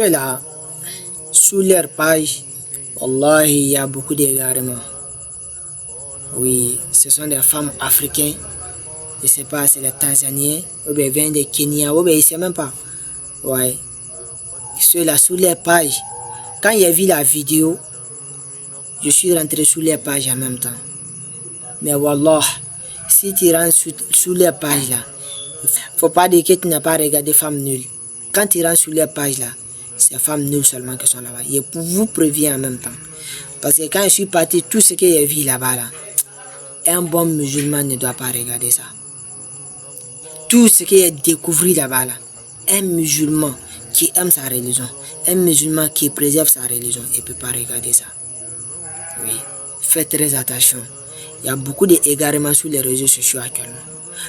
Ceux-là, sous leur page, Wallahi, il y a beaucoup d'égarements. Oui, ce sont des femmes africaines. Je ne sais pas, c'est les Tanzaniens, ou bien viennent des Kenya, ou bien je ne sais même pas. Ouais. Ceux-là, sous leur page, quand j'ai vu la vidéo, je suis rentré sous les pages en même temps. Mais Wallah, si tu rentres sous les pages là, faut pas dire que tu n'as pas regardé Femmes Nulles. Quand tu rentres sur les pages là, c'est Femmes Nulles seulement qui sont là-bas. Je vous préviens en même temps. Parce que quand je suis parti, tout ce que j'ai vu là-bas là, un bon musulman ne doit pas regarder ça. Tout ce que j'ai découvert là-bas là, un musulman qui aime sa religion, un musulman qui préserve sa religion, il ne peut pas regarder ça. Oui, faites très attention. Il y a beaucoup d'égarements sur les réseaux sociaux actuellement.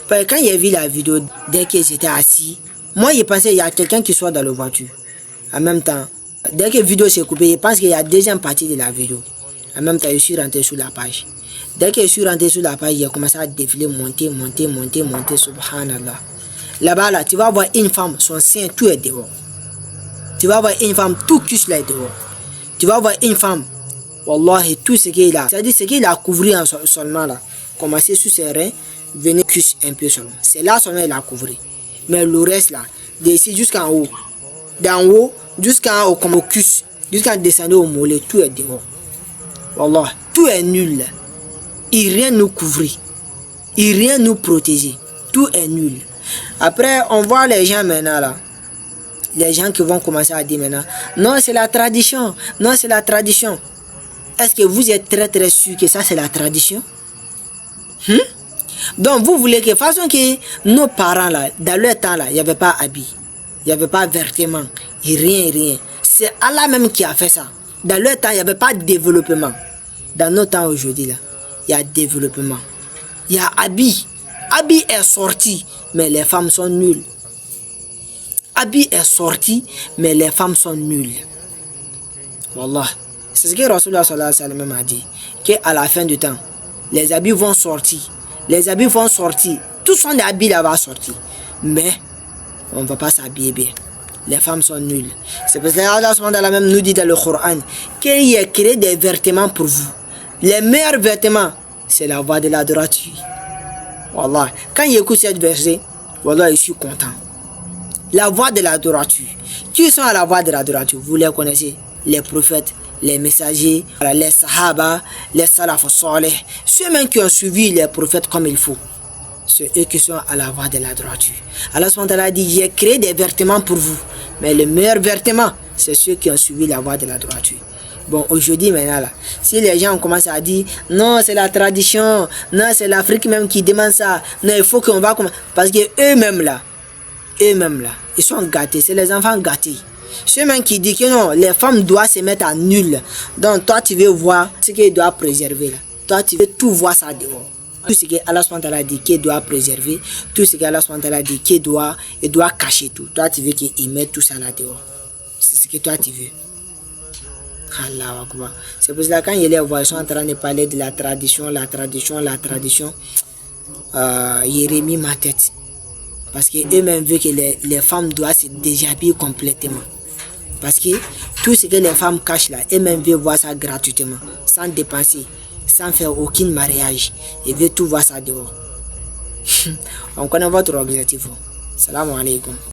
Parce que quand j'ai vu la vidéo, dès que j'étais assis, moi je pensais qu'il y a quelqu'un qui soit dans la voiture. En même temps, dès que la vidéo s'est coupée, je pense qu'il y a deuxième partie de la vidéo. En même temps, je suis rentré sur la page. Dès que je suis rentré sur la page, j'ai commencé à défiler, monter, subhanallah. Là-bas, là, tu vas voir une femme, son sein, tout est dehors. Tu vas voir une femme, tout cuisse là est dehors. Tu vas voir une femme, wallahi, tout ce qu'il a, c'est-à-dire ce qu'il a couvert seulement là, commencer sous ses reins, venir cuisse un peu seulement. C'est là seulement il a couvert. Mais le reste là, d'ici jusqu'en haut, d'en haut jusqu'en haut, comme au cuisse, jusqu'à descendre au mollet, tout est dehors. Wallah, tout est nul. Il rien nous couvrir, il rien nous protéger, tout est nul. Après, on voit les gens maintenant là. Les gens qui vont commencer à dire maintenant, non c'est la tradition, non c'est la tradition. Est-ce que vous êtes très très sûr que ça c'est la tradition? Donc vous voulez que, de façon que nos parents là, dans leur temps là, il n'y avait pas habit, il n'y avait pas vêtements, rien. C'est Allah même qui a fait ça. Dans leur temps, il n'y avait pas de développement. Dans nos temps aujourd'hui là, il y a développement. Il y a habit. Habit est sorti, mais les femmes sont nulles. Habit est sorti, mais les femmes sont nulles. Wallah. C'est ce que Rasulullah sallallahu alayhi wa sallam a dit. Qu'à la fin du temps, les habits vont sortir. Les habits vont sortir. Tous sont des habits là-bas sortis. Mais, on ne va pas s'habiller bien. Les femmes sont nulles. C'est parce que Allah subhanahu wa ta'ala même nous dit dans le Coran qu'il a créé des vêtements pour vous. Les meilleurs vêtements, c'est la voie de la droiture. Wallah. Quand j'écoute cette verset, Wallah, je suis content. La voie de la droiture. Qui sont à la voie de la droiture? Vous les connaissez? Les prophètes, les messagers, les sahaba, les salaf salih, ceux-mêmes qui ont suivi les prophètes comme il faut. C'est eux qui sont à la voie de la droiture. Allah subhanahu wa ta'ala dit, j'ai créé des vêtements pour vous. Mais le meilleur vêtement, c'est ceux qui ont suivi la voie de la droiture. Bon, aujourd'hui, maintenant, là, si les gens commencent à dire, non, c'est la tradition, non, c'est l'Afrique même qui demande ça, non, il faut qu'on va... Parce que eux-mêmes, là, ils sont gâtés, c'est les enfants gâtés. Ceux-mêmes qui disent que non, les femmes doivent se mettre à nul. Donc, toi, tu veux voir ce qu'ils doivent préserver, là. Toi, tu veux tout voir ça dehors. Tout ce que Allah subhanahu wa ta'ala dit qu'il doit préserver, tout ce que Allah subhanahu wa ta'ala dit qu'il doit cacher tout. Toi, tu veux qu'il mette tout ça là dehors. C'est ce que toi, tu veux. Allah Akbar. C'est pour ça que quand les voix sont en train de parler de la tradition, il remet ma tête. Parce qu'eux-mêmes veulent que les femmes doivent se déshabiller complètement. Parce que tout ce que les femmes cachent là, eux-mêmes veulent voir ça gratuitement, sans dépenser, sans faire aucun mariage. Ils veulent tout voir ça dehors. On connaît votre objectif. Salam alaikum.